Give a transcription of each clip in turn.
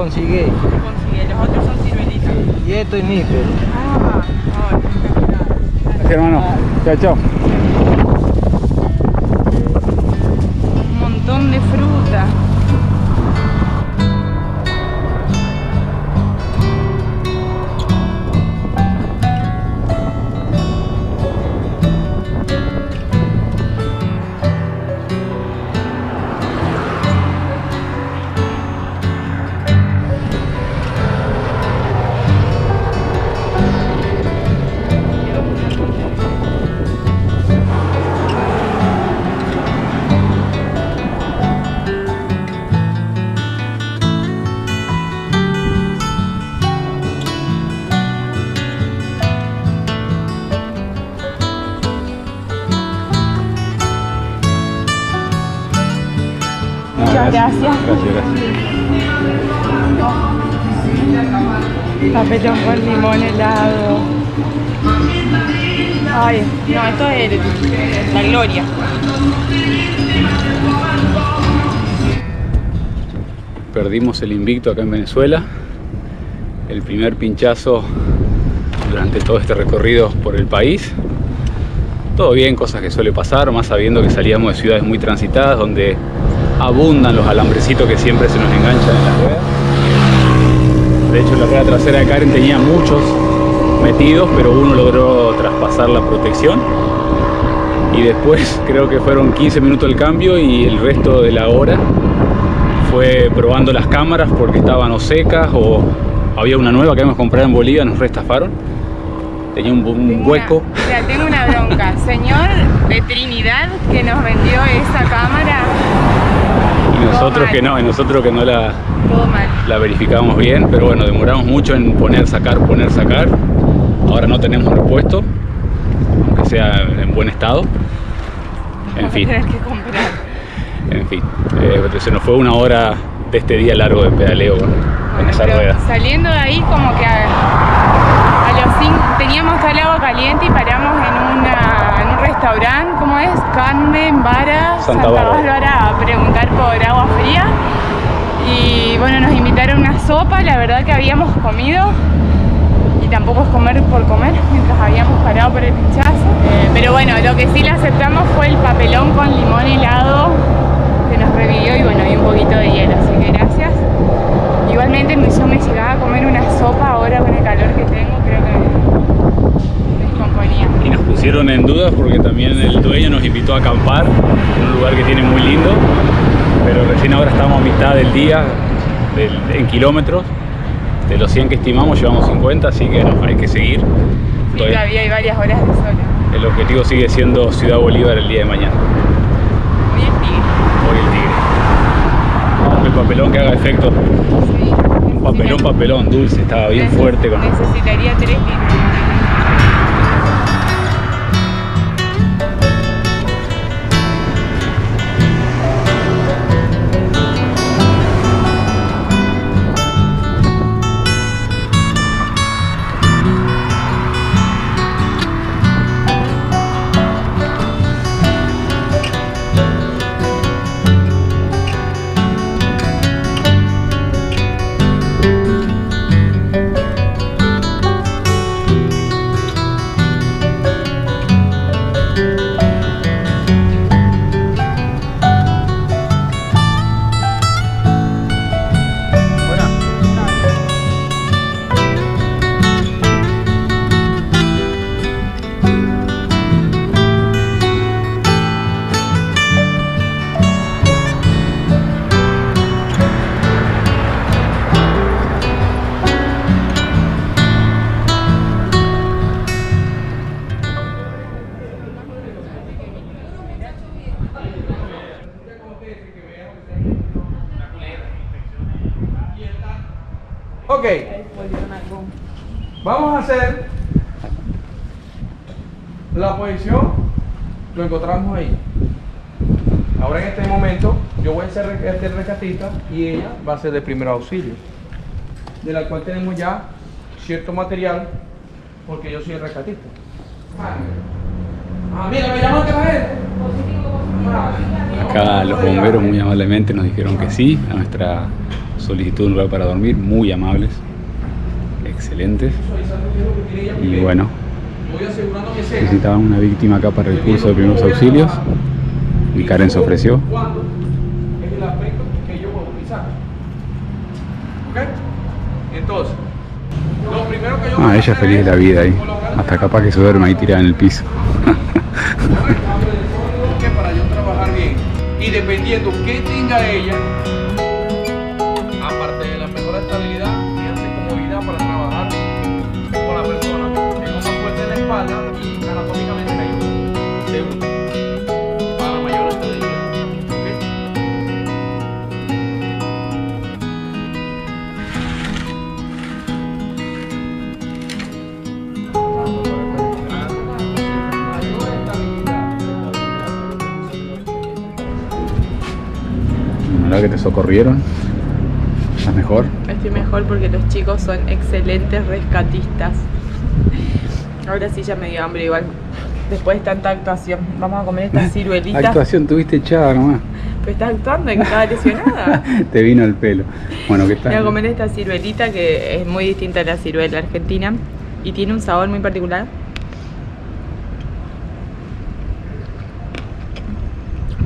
consigue. Consigue, los otros son ciruelitas. Y esto es níspero. Ah, ay, espectacular. Gracias, hermano. Chao, chao. Un montón de fruta. Muchas gracias. Gracias. Papelón con limón helado. Ay, no, esto es la gloria. Perdimos el invicto acá en Venezuela. El primer pinchazo durante todo este recorrido por el país. Todo bien, cosas que suele pasar, más sabiendo que salíamos de ciudades muy transitadas donde abundan los alambrecitos que siempre se nos enganchan en las ruedas. De hecho, la rueda trasera de Karen tenía muchos metidos, pero uno logró traspasar la protección. Y después creo que fueron 15 minutos el cambio y el resto de la hora fue probando las cámaras porque estaban o secas o había una nueva que habíamos comprado en Bolivia, nos restafaron. Tenía un hueco. Mira, tengo una bronca. Señor de Trinidad que nos vendió esa cámara. Y nosotros que no, Todo mal. la verificamos bien, pero bueno, demoramos mucho en poner, sacar. Ahora no tenemos repuesto, aunque sea en buen estado. En fin. Vamos a tener que comprar. En fin, se nos fue una hora de este día largo de pedaleo con esa Pero rueda. saliendo de ahí como que a los 5 teníamos todo el agua caliente y paramos en un restaurante, ¿cómo es? Carmen Vara, Santa Bárbara, a preguntar por agua fría. Y bueno, nos invitaron una sopa, la verdad que habíamos comido y tampoco es comer por comer mientras habíamos parado por el pinchazo. Pero bueno, lo que sí le aceptamos fue el papelón con limón helado que nos revivió y bueno, y un poquito de hielo, así que gracias. Igualmente yo me llegaba a comer una sopa ahora con el calor que tengo, creo que me descomponía. Y nos pusieron en dudas porque también el dueño nos invitó a acampar en un lugar que tiene muy lindo, pero recién ahora estamos a mitad del día en kilómetros. De los 100 que estimamos llevamos 50, así que no, hay que seguir. Sí, todavía hay varias horas de sol. El objetivo sigue siendo Ciudad Bolívar el día de mañana. Hoy el tigre. Hoy el tigre. Vamos con el papelón que haga efecto. Sí. Papelón dulce, estaba bien fuerte con... Necesitaría 3 litros. Ok, vamos a hacer la posición, lo encontramos ahí. Ahora en este momento yo voy a ser el rescatista y ella va a ser de primer auxilio, de la cual tenemos ya cierto material porque yo soy el rescatista. Mira, me llaman que la gente. Acá los bomberos muy amablemente nos dijeron que sí a nuestra solicitud de un lugar para dormir, muy amables, excelentes. Y bueno, necesitaban una víctima acá para el curso de primeros auxilios y Karen se ofreció. Es el aspecto que yo voy a utilizar. ¿Ok? Entonces, lo primero que yo voy a Ella hacer feliz de la vida ahí, hasta capaz que se duerma ahí tirada en el piso. que para yo trabajar bien y dependiendo qué tenga ella, aparte de la mejor estabilidad, fíjense comodidad para trabajar con la persona, tengo más fuerza en la espalda y anatómicamente me ayuda. Segundo, para mayor estabilidad. ¿Verdad que te socorrieron? ¿Estás mejor? Estoy mejor porque los chicos son excelentes rescatistas. Ahora sí ya me dio hambre igual. Después de tanta actuación, vamos a comer esta ciruelita. Actuación tuviste echada nomás. Pero estás actuando y que estaba lesionada. Te vino el pelo. Bueno, ¿qué tal? Voy a comer esta ciruelita que es muy distinta a la ciruela argentina y tiene un sabor muy particular.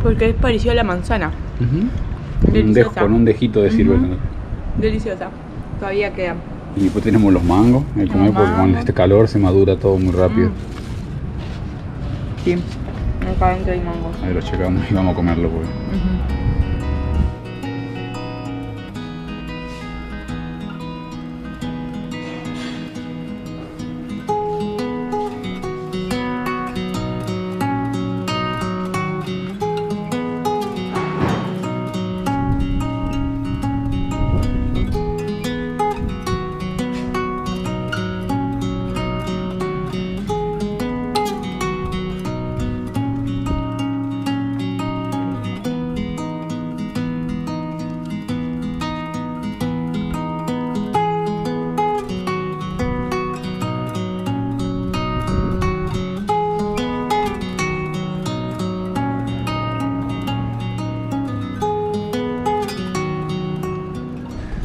Porque es parecido a la manzana. Un dejo, con un dejito de ciruela. Deliciosa. Todavía queda. Y después tenemos los mangos, el comer porque con este calor se madura todo muy rápido. Sí, acá adentro hay mangos. Ahí lo checamos y vamos a comerlo porque...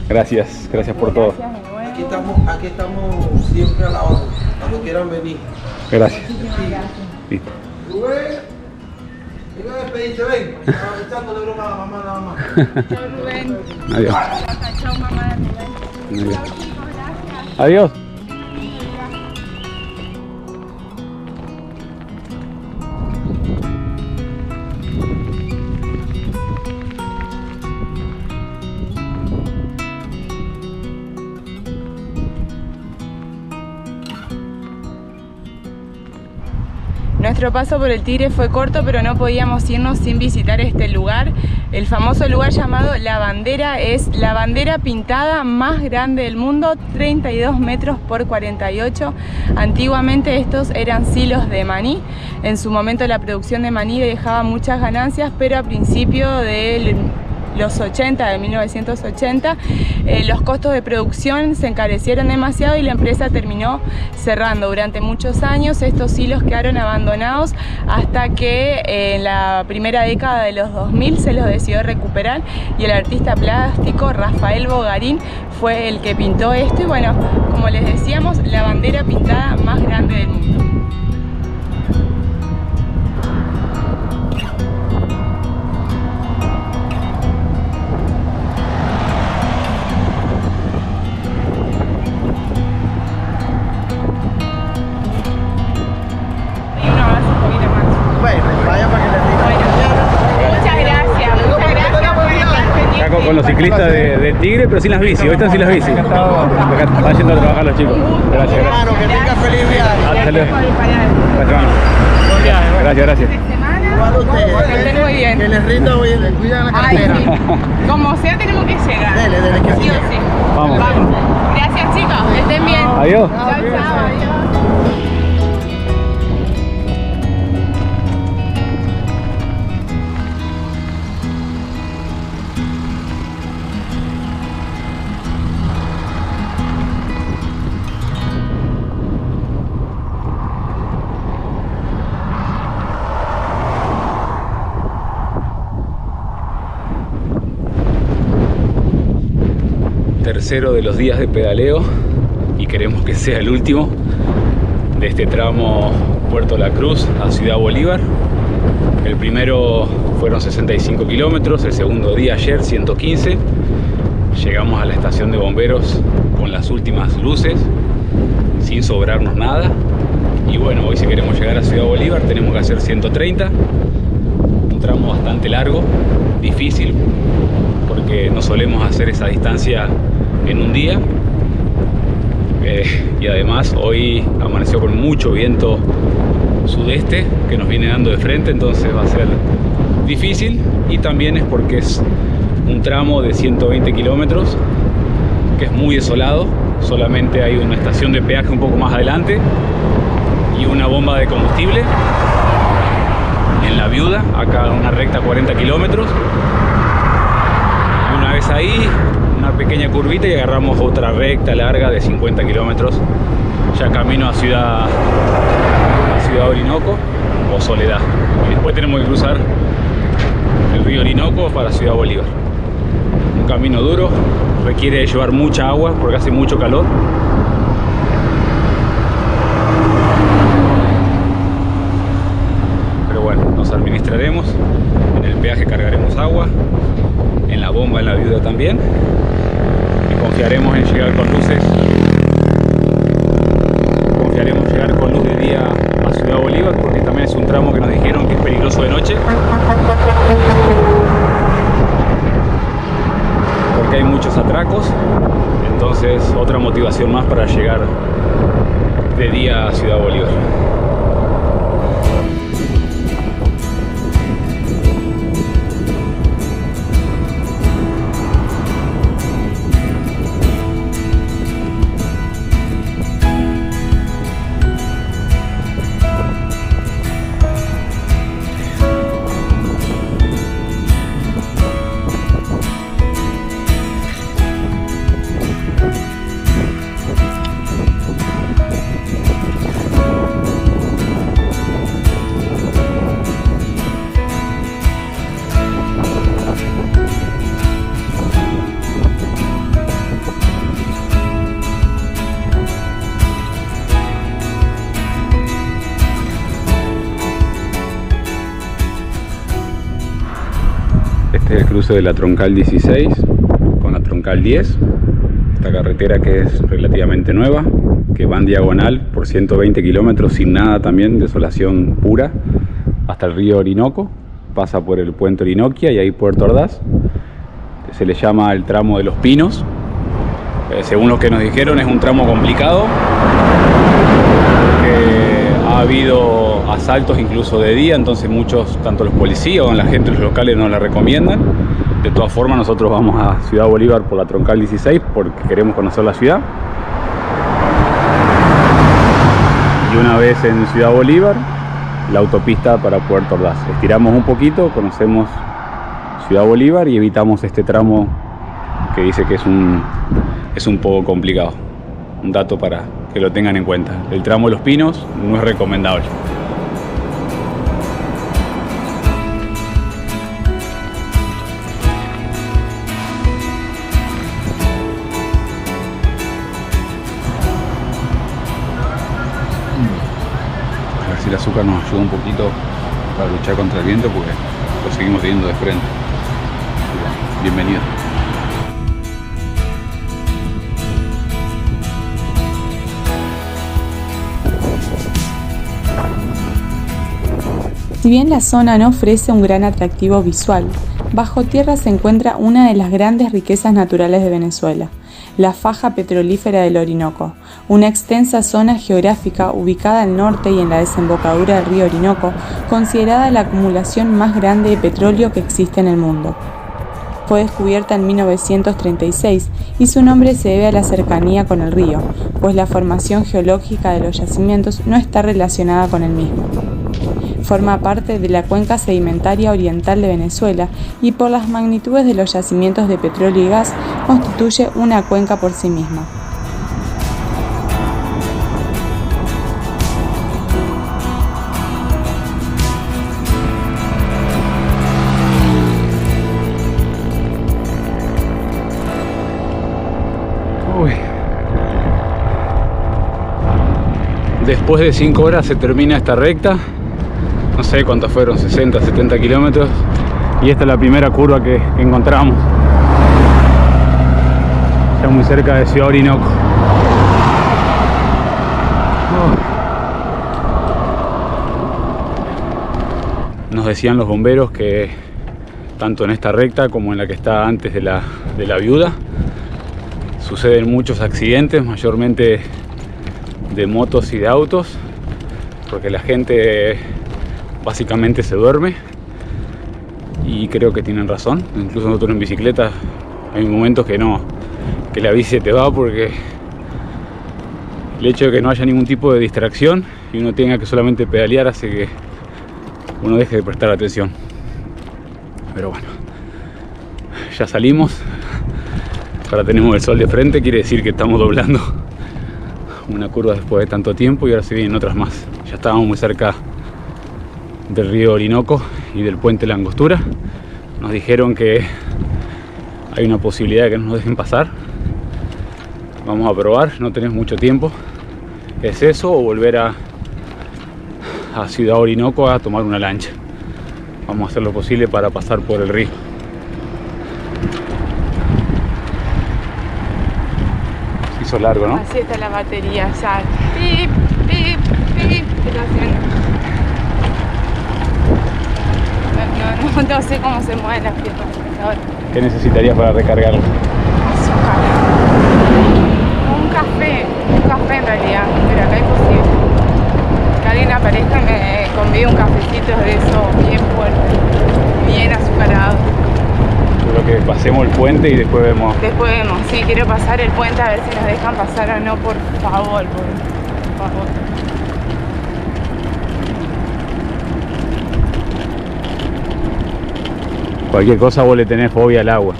Gracias, gracias por todo. Aquí estamos siempre a la hora, cuando quieran venir. Gracias. Listo. Rubén, venga a despedirse, ven. Estaba echándole broma a la mamá nada más. Chao Rubén. Adiós. Chao mamá de Rubén. Adiós. Chao chicos, gracias. Adiós. Nuestro paso por el Tigre fue corto, pero no podíamos irnos sin visitar este lugar. El famoso lugar llamado La Bandera es la bandera pintada más grande del mundo, 32 metros por 48. Antiguamente estos eran silos de maní. En su momento la producción de maní dejaba muchas ganancias, pero a principio de los 80, de 1980, los costos de producción se encarecieron demasiado y la empresa terminó cerrando. Durante muchos años estos silos quedaron abandonados hasta que en la primera década de los 2000 se los decidió recuperar y el artista plástico Rafael Bogarín fue el que pintó esto y bueno, como les decíamos, la bandera pintada más grande del mundo. Con los ciclistas de Tigre, pero sin las bici. Hoy están sin las bici. Están yendo a trabajar los chicos. Gracias. Hermano, que tenga feliz viaje. Hasta luego. Gracias, gracias. Que estén muy bien. Que les rinda hoy, les cuidan la cartera. Ay, sí. Como sea tenemos que llegar. Dele, que Sí o sí. Vamos. Gracias chicos, que estén bien. Adiós. Chao, chao, adiós. tercero de los días de pedaleo y queremos que sea el último de este tramo Puerto La Cruz a Ciudad Bolívar. El primero fueron 65 kilómetros, el segundo día ayer 115. Llegamos a la estación de bomberos con las últimas luces, sin sobrarnos nada. Y bueno, hoy si queremos llegar a Ciudad Bolívar tenemos que hacer 130. Un tramo bastante largo, difícil, porque no solemos hacer esa distancia en un día. Y además hoy amaneció con mucho viento sudeste que nos viene dando de frente, entonces va a ser difícil. Y también es porque es un tramo de 120 kilómetros que es muy desolado. Solamente hay una estación de peaje un poco más adelante y una bomba de combustible en La Viuda, acá en una recta 40 kilómetros. Y una vez ahí, una pequeña curvita y agarramos otra recta larga de 50 kilómetros, ya camino a Ciudad Orinoco o Soledad. Y después tenemos que cruzar el río Orinoco para Ciudad Bolívar. Un camino duro, requiere llevar mucha agua porque hace mucho calor. Pero bueno, nos administraremos. En el peaje cargaremos agua, en la bomba en La Viuda también, y confiaremos en llegar con luces. Confiaremos en llegar con luz de día a Ciudad Bolívar, porque también es un tramo que nos dijeron que es peligroso de noche, porque hay muchos atracos. Entonces otra motivación más para llegar de día a Ciudad Bolívar. Este es el cruce de la Troncal 16 con la Troncal 10, esta carretera que es relativamente nueva, que va en diagonal por 120 kilómetros sin nada, también desolación pura, hasta el río Orinoco. Pasa por el puente Orinoquia y ahí Puerto Ordaz. Se le llama el tramo de los Pinos. Según lo que nos dijeron, es un tramo complicado, ha habido asaltos incluso de día, entonces muchos, tanto los policías o la gente, los locales, no la recomiendan. De todas formas, nosotros vamos a Ciudad Bolívar por la Troncal 16 porque queremos conocer la ciudad. Y una vez en Ciudad Bolívar, la autopista para Puerto Ordaz. Estiramos un poquito, conocemos Ciudad Bolívar y evitamos este tramo que dice que es un poco complicado. Un dato para que lo tengan en cuenta. El tramo de los Pinos no es recomendable. A ver si el azúcar nos ayuda un poquito para luchar contra el viento, porque lo seguimos teniendo de frente. Bienvenido. Si bien la zona no ofrece un gran atractivo visual, bajo tierra se encuentra una de las grandes riquezas naturales de Venezuela, la faja petrolífera del Orinoco, una extensa zona geográfica ubicada al norte y en la desembocadura del río Orinoco, considerada la acumulación más grande de petróleo que existe en el mundo. Fue descubierta en 1936 y su nombre se debe a la cercanía con el río, pues la formación geológica de los yacimientos no está relacionada con el mismo. Forma parte de la cuenca sedimentaria oriental de Venezuela y por las magnitudes de los yacimientos de petróleo y gas constituye una cuenca por sí misma. Uy. Después de 5 horas se termina esta recta. No sé cuántos fueron, 60, 70 kilómetros. Y esta es la primera curva que encontramos. Ya muy cerca de Ciudad Orinoco. Nos decían los bomberos que tanto en esta recta como en la que está antes de la Viuda suceden muchos accidentes, mayormente de motos y de autos, porque la gente básicamente se duerme, y creo que tienen razón. Incluso nosotros en bicicleta hay momentos que la bici te va, porque el hecho de que no haya ningún tipo de distracción y uno tenga que solamente pedalear hace que uno deje de prestar atención. Pero bueno, ya salimos. Ahora tenemos el sol de frente, quiere decir que estamos doblando una curva después de tanto tiempo, y ahora se vienen otras más. Ya estábamos muy cerca del río Orinoco y del puente La Angostura. Nos dijeron que hay una posibilidad de que no nos dejen pasar. Vamos a probar, no tenemos mucho tiempo. ¿Es eso o volver a Ciudad Orinoco a tomar una lancha? Vamos a hacer lo posible para pasar por el río. Se hizo largo, ¿no? Así está la batería, ya. Pip, pip, pip. ¿Qué está haciendo? No sé cómo se mueven las piernas ahora. ¿Qué necesitarías para recargarlo? Azúcar. Un café en realidad, pero no es posible. Que alguien aparezca y me convide un cafecito de eso bien fuerte, bien azucarado. Creo que pasemos el puente y después vemos. Después vemos, sí, quiero pasar el puente a ver si nos dejan pasar o no, por favor, por favor. Cualquier cosa vos le tenés fobia al agua.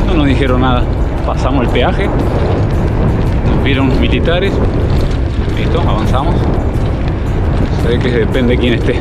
No nos dijeron nada. Pasamos el peaje. Nos vieron los militares. Listo, avanzamos. Se ve que depende de quién esté.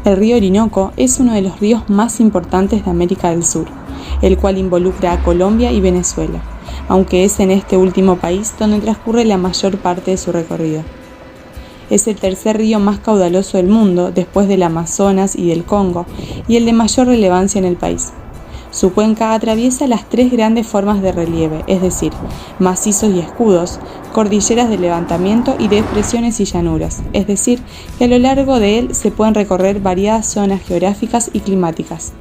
El río Orinoco es uno de los ríos más importantes de América del Sur, el cual involucra a Colombia y Venezuela, aunque es en este último país donde transcurre la mayor parte de su recorrido. Es el tercer río más caudaloso del mundo, después del Amazonas y del Congo, y el de mayor relevancia en el país. Su cuenca atraviesa las tres grandes formas de relieve, es decir, macizos y escudos, cordilleras de levantamiento y depresiones y llanuras, es decir, que a lo largo de él se pueden recorrer variadas zonas geográficas y climáticas.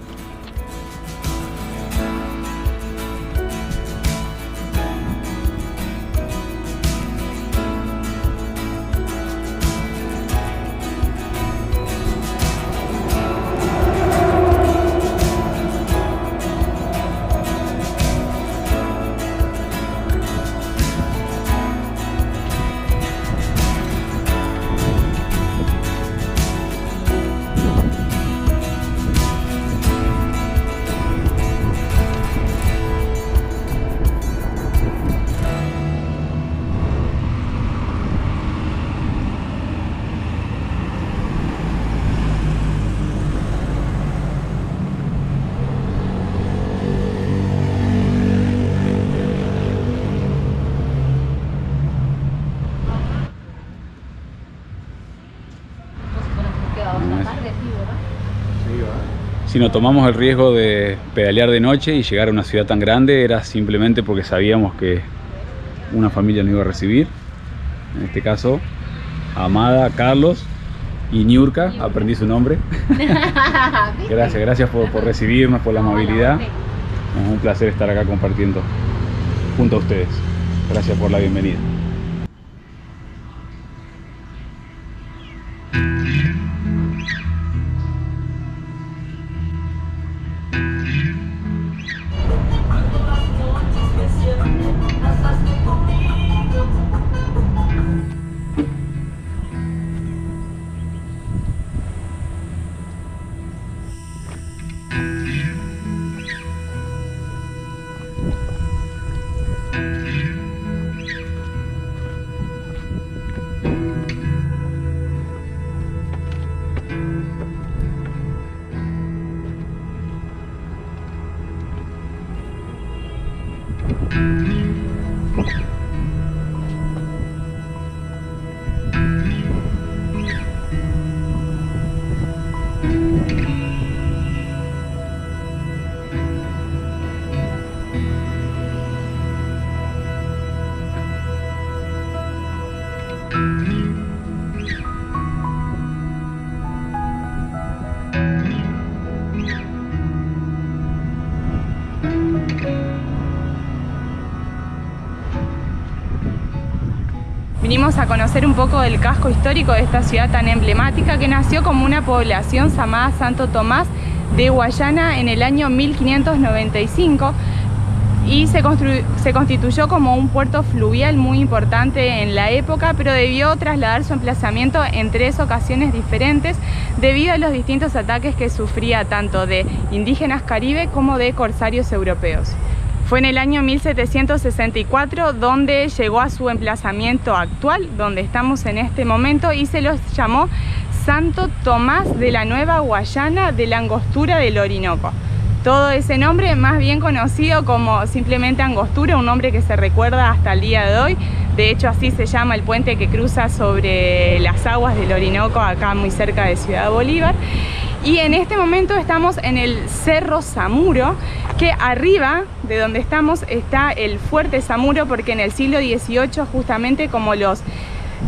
Si no tomamos el riesgo de pedalear de noche y llegar a una ciudad tan grande, era simplemente porque sabíamos que una familia nos iba a recibir. En este caso, Amada, Carlos y Niurka, aprendí su nombre. Gracias por recibirnos, por la amabilidad. Es un placer estar acá compartiendo junto a ustedes. Gracias por la bienvenida. Vinimos a conocer un poco del casco histórico de esta ciudad tan emblemática que nació como una población llamada Santo Tomás de Guayana en el año 1595 y se constituyó como un puerto fluvial muy importante en la época, pero debió trasladar su emplazamiento en 3 ocasiones diferentes debido a los distintos ataques que sufría tanto de indígenas caribe como de corsarios europeos. Fue en el año 1764 donde llegó a su emplazamiento actual, donde estamos en este momento, y se los llamó Santo Tomás de la Nueva Guayana de la Angostura del Orinoco. Todo ese nombre más bien conocido como simplemente Angostura, un nombre que se recuerda hasta el día de hoy. De hecho, así se llama el puente que cruza sobre las aguas del Orinoco, acá muy cerca de Ciudad Bolívar. Y en este momento estamos en el Cerro Zamuro, que arriba de donde estamos está el Fuerte Zamuro, porque en el siglo XVIII justamente como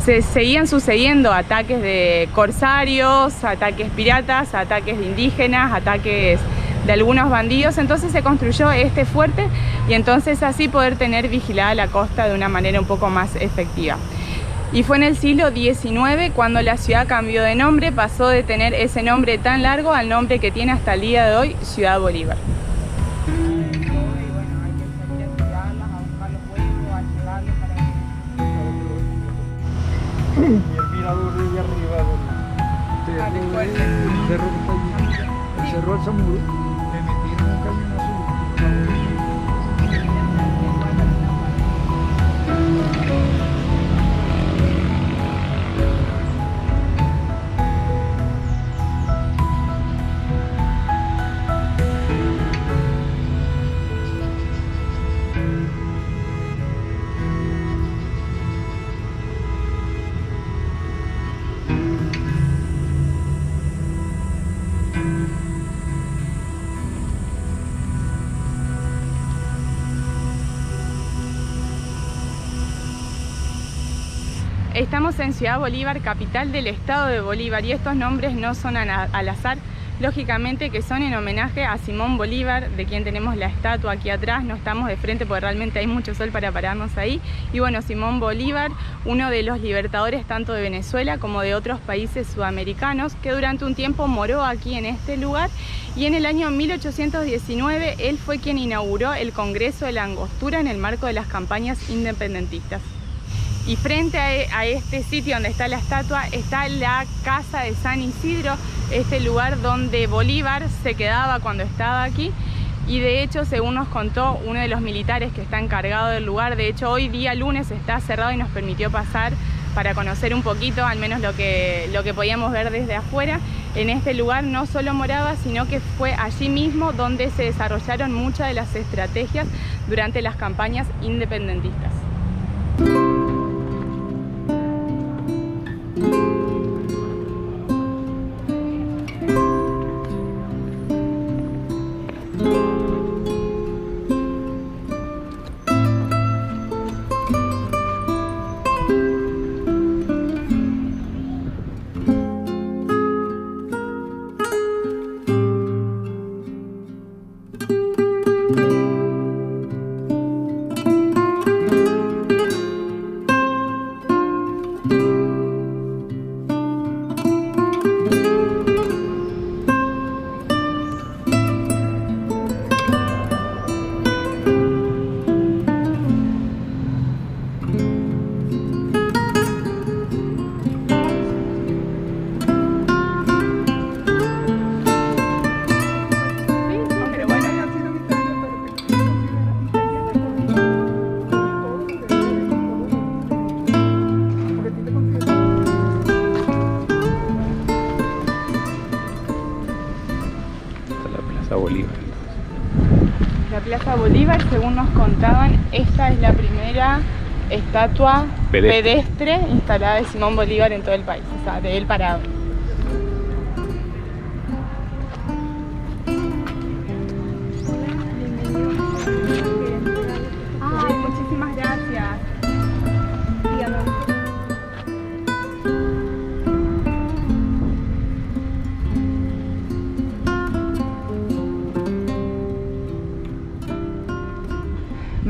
se seguían sucediendo ataques de corsarios, ataques piratas, ataques de indígenas, ataques de algunos bandidos, entonces se construyó este fuerte y entonces así poder tener vigilada la costa de una manera un poco más efectiva. Y fue en el siglo XIX cuando la ciudad cambió de nombre, pasó de tener ese nombre tan largo al nombre que tiene hasta el día de hoy, Ciudad Bolívar. Y el mirador de arriba del cerro que está allí, el cerro del Zamuro, le metieron un cañón azul. Estamos en Ciudad Bolívar, capital del estado de Bolívar, y estos nombres no son al azar, lógicamente que son en homenaje a Simón Bolívar, de quien tenemos la estatua aquí atrás. No estamos de frente porque realmente hay mucho sol para pararnos ahí. Y bueno, Simón Bolívar, uno de los libertadores tanto de Venezuela como de otros países sudamericanos, que durante un tiempo moró aquí en este lugar, y en el año 1819 él fue quien inauguró el Congreso de la Angostura en el marco de las campañas independentistas. Y frente a este sitio donde está la estatua está la Casa de San Isidro, este lugar donde Bolívar se quedaba cuando estaba aquí. Y de hecho, según nos contó uno de los militares que está encargado del lugar, de hecho hoy día lunes está cerrado y nos permitió pasar para conocer un poquito, al menos lo que podíamos ver desde afuera. En este lugar no solo moraba, sino que fue allí mismo donde se desarrollaron muchas de las estrategias durante las campañas independentistas. Bolívar. La Plaza Bolívar, según nos contaban, esta es la primera estatua pedestre instalada de Simón Bolívar en todo el país, o sea, de él parado. Ay, muchísimas gracias.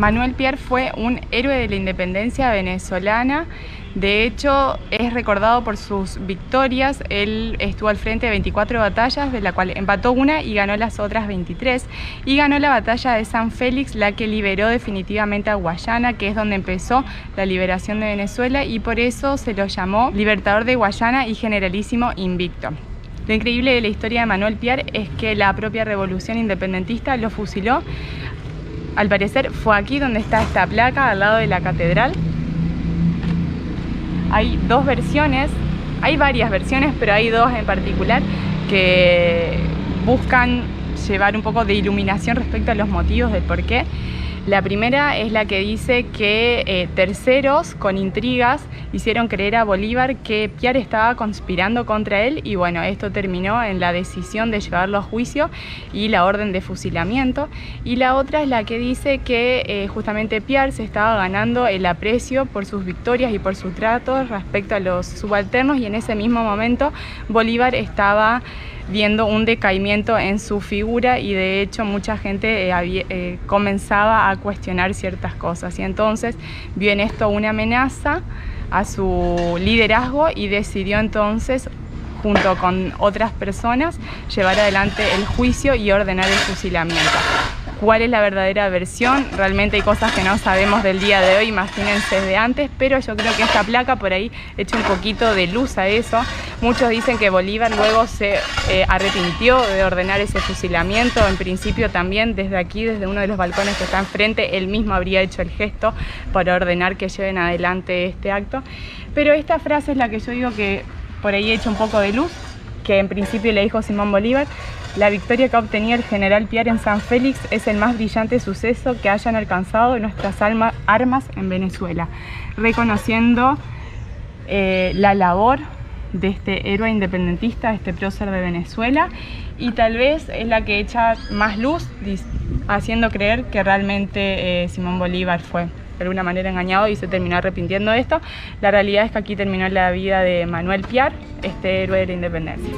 Manuel Piar fue un héroe de la independencia venezolana. De hecho, es recordado por sus victorias. Él estuvo al frente de 24 batallas, de la cual empató una y ganó las otras 23. Y ganó la batalla de San Félix, la que liberó definitivamente a Guayana, que es donde empezó la liberación de Venezuela, y por eso se lo llamó Libertador de Guayana y Generalísimo Invicto. Lo increíble de la historia de Manuel Piar es que la propia revolución independentista lo fusiló. Al parecer fue aquí donde está esta placa, al lado de la catedral. Hay dos versiones, hay varias versiones, pero hay dos en particular que buscan llevar un poco de iluminación respecto a los motivos del porqué. La primera es la que dice que terceros con intrigas hicieron creer a Bolívar que Piar estaba conspirando contra él, y bueno, esto terminó en la decisión de llevarlo a juicio y la orden de fusilamiento. Y la otra es la que dice que justamente Piar se estaba ganando el aprecio por sus victorias y por sus tratos respecto a los subalternos, y en ese mismo momento Bolívar estaba viendo un decaimiento en su figura, y de hecho mucha gente comenzaba a cuestionar ciertas cosas, y entonces vio en esto una amenaza a su liderazgo y decidió entonces, junto con otras personas, llevar adelante el juicio y ordenar el fusilamiento. ¿Cuál es la verdadera versión? Realmente hay cosas que no sabemos del día de hoy, imagínense de antes, pero yo creo que esta placa por ahí echa un poquito de luz a eso. Muchos dicen que Bolívar luego se arrepintió de ordenar ese fusilamiento. En principio también desde aquí, desde uno de los balcones que está enfrente, él mismo habría hecho el gesto para ordenar que lleven adelante este acto. Pero esta frase es la que yo digo que por ahí echa un poco de luz, que en principio le dijo Simón Bolívar: la victoria que obtenía el general Piar en San Félix es el más brillante suceso que hayan alcanzado nuestras armas en Venezuela, reconociendo la labor de este héroe independentista, este prócer de Venezuela, y tal vez es la que echa más luz, haciendo creer que realmente Simón Bolívar fue de alguna manera engañado y se terminó arrepintiendo de esto. La realidad es que aquí terminó la vida de Manuel Piar, este héroe de la independencia.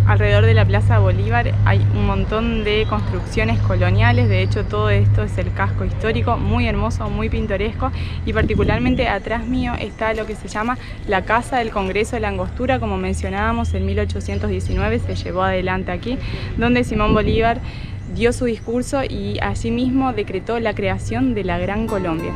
Alrededor de la Plaza Bolívar hay un montón de construcciones coloniales. De hecho, todo esto es el casco histórico, muy hermoso, muy pintoresco, y particularmente atrás mío está lo que se llama la Casa del Congreso de la Angostura. Como mencionábamos, en 1819 se llevó adelante aquí, donde Simón Bolívar dio su discurso y asimismo decretó la creación de la Gran Colombia.